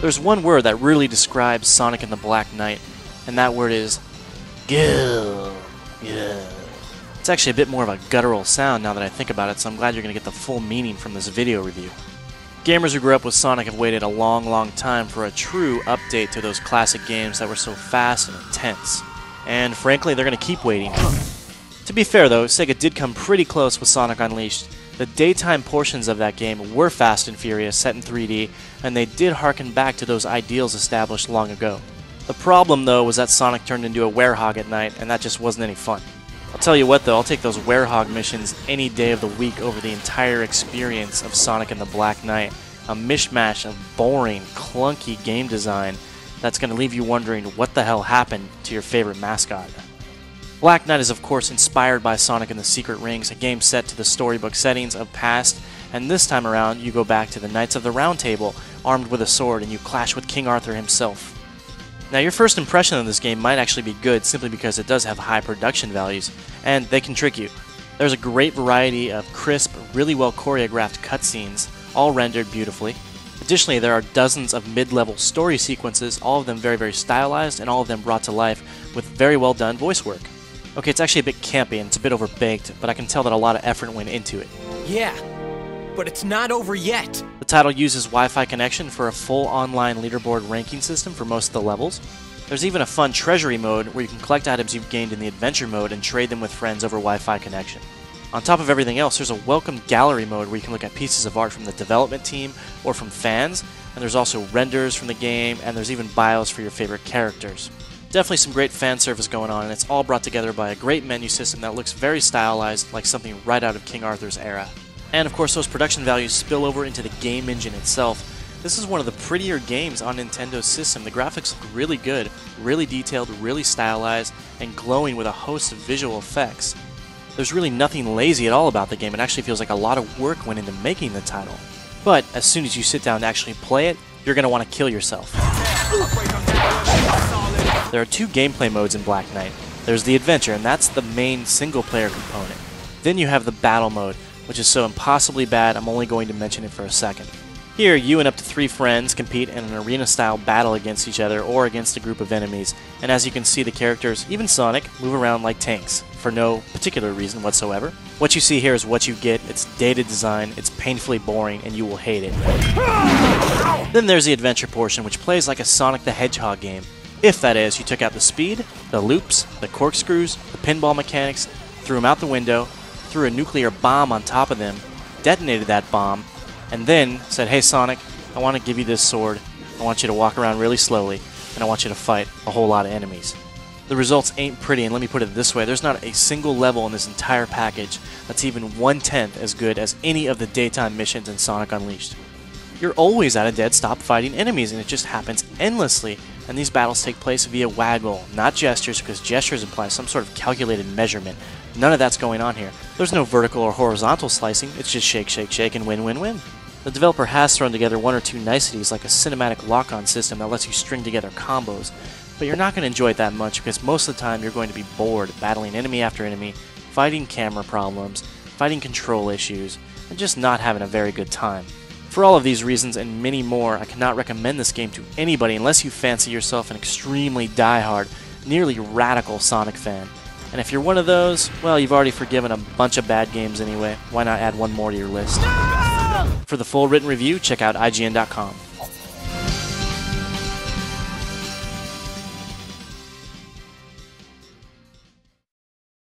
There's one word that really describes Sonic and the Black Knight, and that word is Gil. Yeah. It's actually a bit more of a guttural sound now that I think about it, so I'm glad you're going to get the full meaning from this video review. Gamers who grew up with Sonic have waited a long time for a true update to those classic games that were so fast and intense. And frankly, they're going to keep waiting. To be fair though, SEGA did come pretty close with Sonic Unleashed. The daytime portions of that game were fast and furious, set in 3D, and they did harken back to those ideals established long ago. The problem though was that Sonic turned into a werehog at night, and that just wasn't any fun. I'll tell you what though, I'll take those werehog missions any day of the week over the entire experience of Sonic and the Black Knight. A mishmash of boring, clunky game design that's going to leave you wondering what the hell happened to your favorite mascot. Black Knight is of course inspired by Sonic and the Secret Rings, a game set to the storybook settings of past, and this time around you go back to the Knights of the Round Table armed with a sword and you clash with King Arthur himself. Now your first impression of this game might actually be good simply because it does have high production values, and they can trick you. There's a great variety of crisp, really well choreographed cutscenes, all rendered beautifully. Additionally, there are dozens of mid-level story sequences, all of them very stylized and all of them brought to life with very well done voice work. Okay, it's actually a bit campy and it's a bit overbaked, but I can tell that a lot of effort went into it. Yeah, but it's not over yet. The title uses Wi-Fi connection for a full online leaderboard ranking system for most of the levels. There's even a fun treasury mode where you can collect items you've gained in the adventure mode and trade them with friends over Wi-Fi connection. On top of everything else, there's a welcome gallery mode where you can look at pieces of art from the development team or from fans, and there's also renders from the game, and there's even bios for your favorite characters. Definitely some great fan service going on, and it's all brought together by a great menu system that looks very stylized, like something right out of King Arthur's era. And of course, those production values spill over into the game engine itself. This is one of the prettier games on Nintendo's system. The graphics look really good, really detailed, really stylized, and glowing with a host of visual effects. There's really nothing lazy at all about the game. It actually feels like a lot of work went into making the title. But as soon as you sit down to actually play it, you're going to want to kill yourself. There are two gameplay modes in Black Knight. There's the adventure, and that's the main single-player component. Then you have the battle mode, which is so impossibly bad I'm only going to mention it for a second. Here, you and up to 3 friends compete in an arena-style battle against each other or against a group of enemies, and as you can see, the characters, even Sonic, move around like tanks, for no particular reason whatsoever. What you see here is what you get. It's dated design, it's painfully boring, and you will hate it. Then there's the adventure portion, which plays like a Sonic the Hedgehog game. If, that is, you took out the speed, the loops, the corkscrews, the pinball mechanics, threw them out the window, threw a nuclear bomb on top of them, detonated that bomb, and then said, hey Sonic, I want to give you this sword, I want you to walk around really slowly, and I want you to fight a whole lot of enemies. The results ain't pretty, and let me put it this way, there's not a single level in this entire package that's even 1/10 as good as any of the daytime missions in Sonic Unleashed. You're always at a dead stop fighting enemies, and it just happens endlessly, and these battles take place via waggle, not gestures, because gestures imply some sort of calculated measurement. None of that's going on here. There's no vertical or horizontal slicing, it's just shake, shake, shake, and win, win, win. The developer has thrown together one or two niceties like a cinematic lock-on system that lets you string together combos, but you're not going to enjoy it that much because most of the time you're going to be bored battling enemy after enemy, fighting camera problems, fighting control issues, and just not having a very good time. For all of these reasons and many more, I cannot recommend this game to anybody unless you fancy yourself an extremely die-hard, nearly radical Sonic fan. And if you're one of those, well, you've already forgiven a bunch of bad games anyway. Why not add one more to your list? For the full written review, check out IGN.com.